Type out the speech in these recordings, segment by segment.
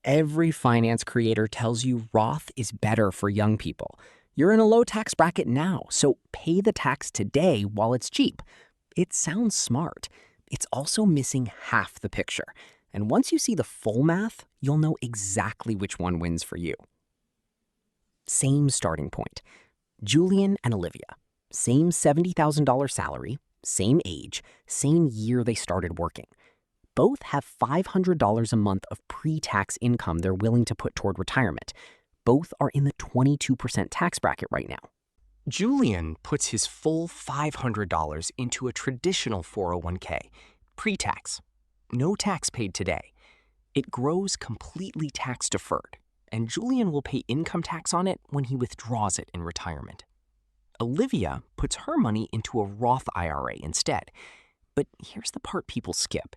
Every finance creator tells you Roth is better for young people. You're in a low tax bracket now, so pay the tax today while it's cheap. It sounds smart. It's also missing half the picture. And once you see the full math, you'll know exactly which one wins for you. Same starting point. Julian and Olivia. Same $70,000 salary, same age, same year they started working. Both have $500 a month of pre-tax income they're willing to put toward retirement. Both are in the 22% tax bracket right now. Julian puts his full $500 into a traditional 401k, pre-tax. No tax paid today. It grows completely tax-deferred, and Julian will pay income tax on it when he withdraws it in retirement. Olivia puts her money into a Roth IRA instead. But here's the part people skip.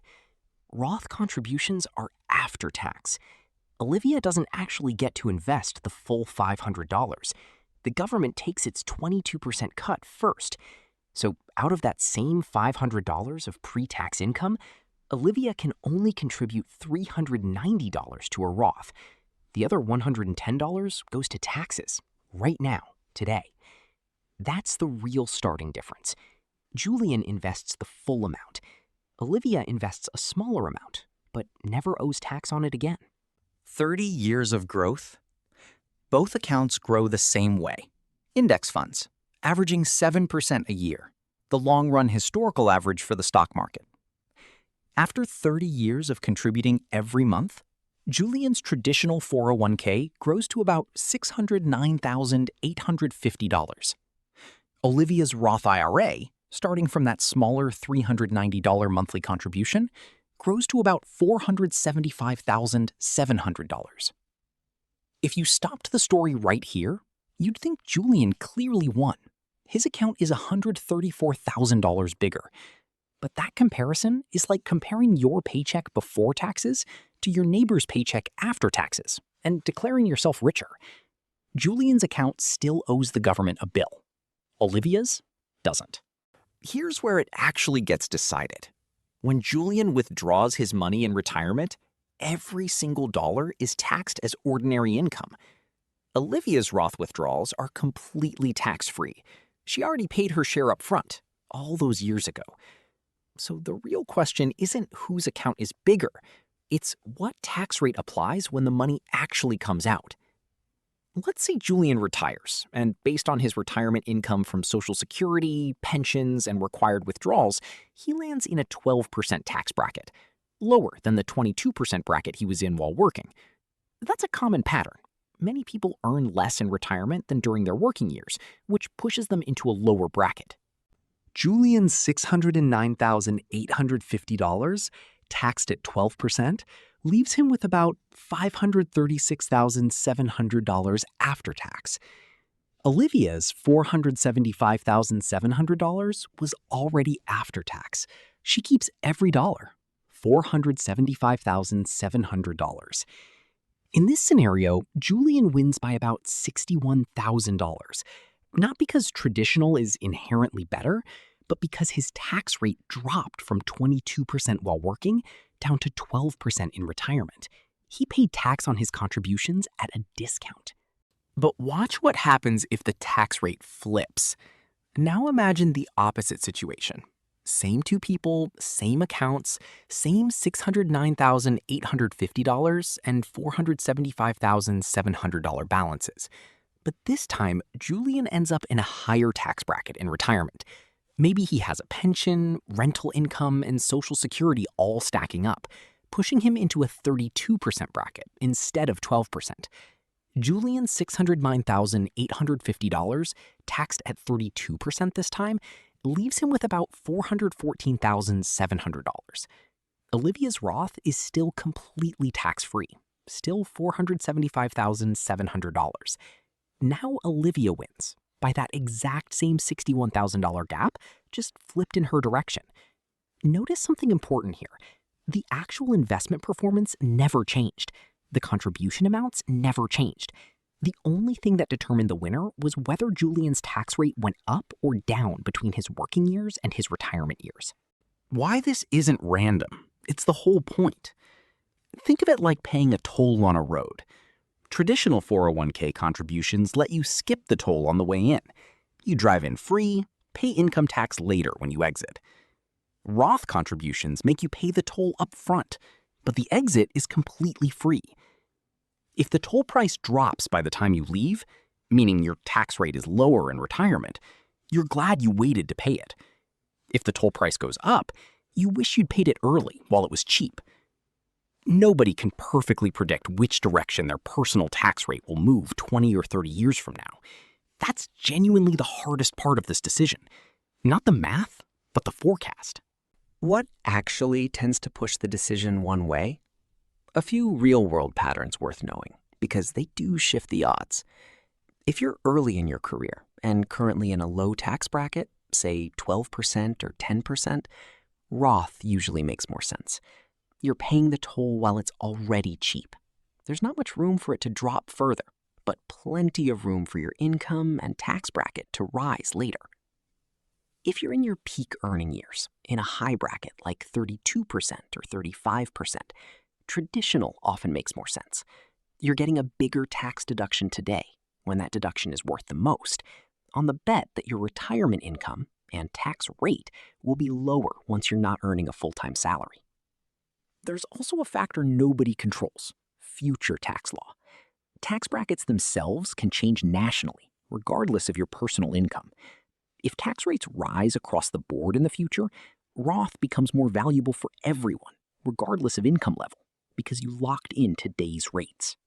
Roth contributions are after tax. Olivia doesn't actually get to invest the full $500. The government takes its 22% cut first. So out of that same $500 of pre-tax income, Olivia can only contribute $390 to a Roth. The other $110 goes to taxes, right now, today. That's the real starting difference. Julian invests the full amount. Olivia invests a smaller amount, but never owes tax on it again. 30 years of growth? Both accounts grow the same way. Index funds, averaging 7% a year, the long-run historical average for the stock market. After 30 years of contributing every month, Julian's traditional 401k grows to about $609,850. Olivia's Roth IRA, starting from that smaller $390 monthly contribution, grows to about $475,700. If you stopped the story right here, you'd think Julian clearly won. His account is $134,000 bigger. But that comparison is like comparing your paycheck before taxes to your neighbor's paycheck after taxes and declaring yourself richer. Julian's account still owes the government a bill. Olivia's doesn't. Here's where it actually gets decided. When Julian withdraws his money in retirement, every single dollar is taxed as ordinary income. Olivia's Roth withdrawals are completely tax-free. She already paid her share up front, all those years ago. So the real question isn't whose account is bigger. It's what tax rate applies when the money actually comes out. Let's say Julian retires, and based on his retirement income from Social Security, pensions, and required withdrawals, he lands in a 12% tax bracket, lower than the 22% bracket he was in while working. That's a common pattern. Many people earn less in retirement than during their working years, which pushes them into a lower bracket. Julian's $609,850, taxed at 12%, leaves him with about $536,700 after tax. Olivia's $475,700 was already after tax. She keeps every dollar, $475,700. In this scenario, Julian wins by about $61,000, not because traditional is inherently better, but because his tax rate dropped from 22% while working down to 12% in retirement. He paid tax on his contributions at a discount. But watch what happens if the tax rate flips. Now imagine the opposite situation. Same two people, same accounts, same $609,850 and $475,700 balances. But this time, Julian ends up in a higher tax bracket in retirement. Maybe he has a pension, rental income, and Social Security all stacking up, pushing him into a 32% bracket instead of 12%. Julian's $609,850, taxed at 32% this time, leaves him with about $414,700. Olivia's Roth is still completely tax-free, still $475,700. Now Olivia wins by that exact same $61,000 gap, just flipped in her direction. Notice something important here. The actual investment performance never changed. The contribution amounts never changed. The only thing that determined the winner was whether Julian's tax rate went up or down between his working years and his retirement years. Why this isn't random? It's the whole point. Think of it like paying a toll on a road. Traditional 401k contributions let you skip the toll on the way in. You drive in free, pay income tax later when you exit. Roth contributions make you pay the toll up front, but the exit is completely free. If the toll price drops by the time you leave, meaning your tax rate is lower in retirement, you're glad you waited to pay it. If the toll price goes up, you wish you'd paid it early while it was cheap. Nobody can perfectly predict which direction their personal tax rate will move 20 or 30 years from now. That's genuinely the hardest part of this decision. Not the math, but the forecast. What actually tends to push the decision one way? A few real-world patterns worth knowing, because they do shift the odds. If you're early in your career and currently in a low tax bracket, say 12% or 10%, Roth usually makes more sense. You're paying the toll while it's already cheap. There's not much room for it to drop further, but plenty of room for your income and tax bracket to rise later. If you're in your peak earning years, in a high bracket like 32% or 35%, traditional often makes more sense. You're getting a bigger tax deduction today, when that deduction is worth the most, on the bet that your retirement income and tax rate will be lower once you're not earning a full-time salary. There's also a factor nobody controls: future tax law. Tax brackets themselves can change nationally, regardless of your personal income. If tax rates rise across the board in the future, Roth becomes more valuable for everyone, regardless of income level, because you locked in today's rates.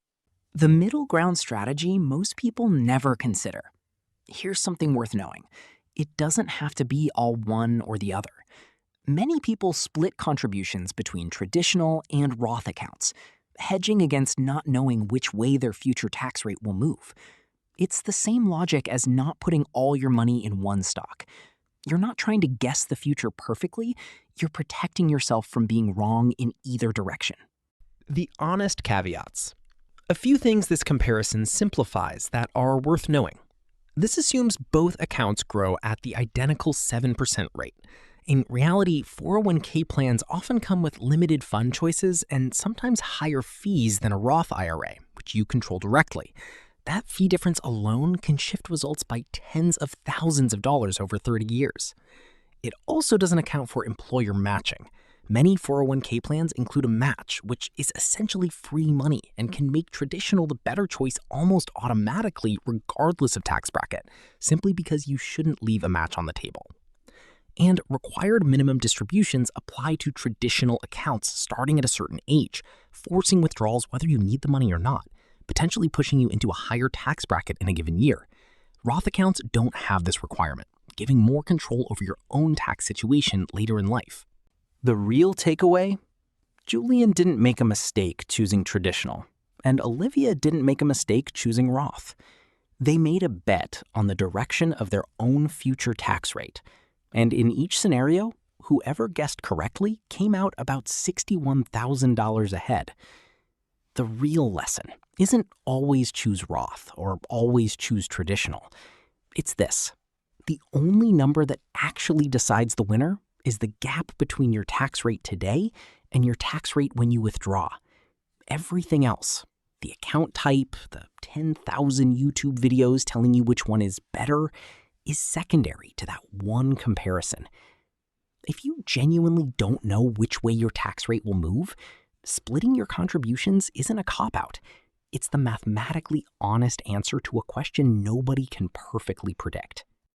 The middle ground strategy most people never consider. Here's something worth knowing. It doesn't have to be all one or the other. Many people split contributions between traditional and Roth accounts, hedging against not knowing which way their future tax rate will move. It's the same logic as not putting all your money in one stock. You're not trying to guess the future perfectly, you're protecting yourself from being wrong in either direction. The honest caveats. A few things this comparison simplifies that are worth knowing. This assumes both accounts grow at the identical 7% rate. In reality, 401k plans often come with limited fund choices and sometimes higher fees than a Roth IRA, which you control directly. That fee difference alone can shift results by tens of thousands of dollars over 30 years. It also doesn't account for employer matching. Many 401k plans include a match, which is essentially free money and can make traditional the better choice almost automatically regardless of tax bracket, simply because you shouldn't leave a match on the table. And required minimum distributions apply to traditional accounts starting at a certain age, forcing withdrawals whether you need the money or not, potentially pushing you into a higher tax bracket in a given year. Roth accounts don't have this requirement, giving more control over your own tax situation later in life. The real takeaway? Julian didn't make a mistake choosing traditional, and Olivia didn't make a mistake choosing Roth. They made a bet on the direction of their own future tax rate. And in each scenario, whoever guessed correctly came out about $61,000 ahead. The real lesson isn't always choose Roth or always choose traditional. It's this: the only number that actually decides the winner is the gap between your tax rate today and your tax rate when you withdraw. Everything else, the account type, the 10,000 YouTube videos telling you which one is better, is secondary to that one comparison. If you genuinely don't know which way your tax rate will move, splitting your contributions isn't a cop-out. It's the mathematically honest answer to a question nobody can perfectly predict.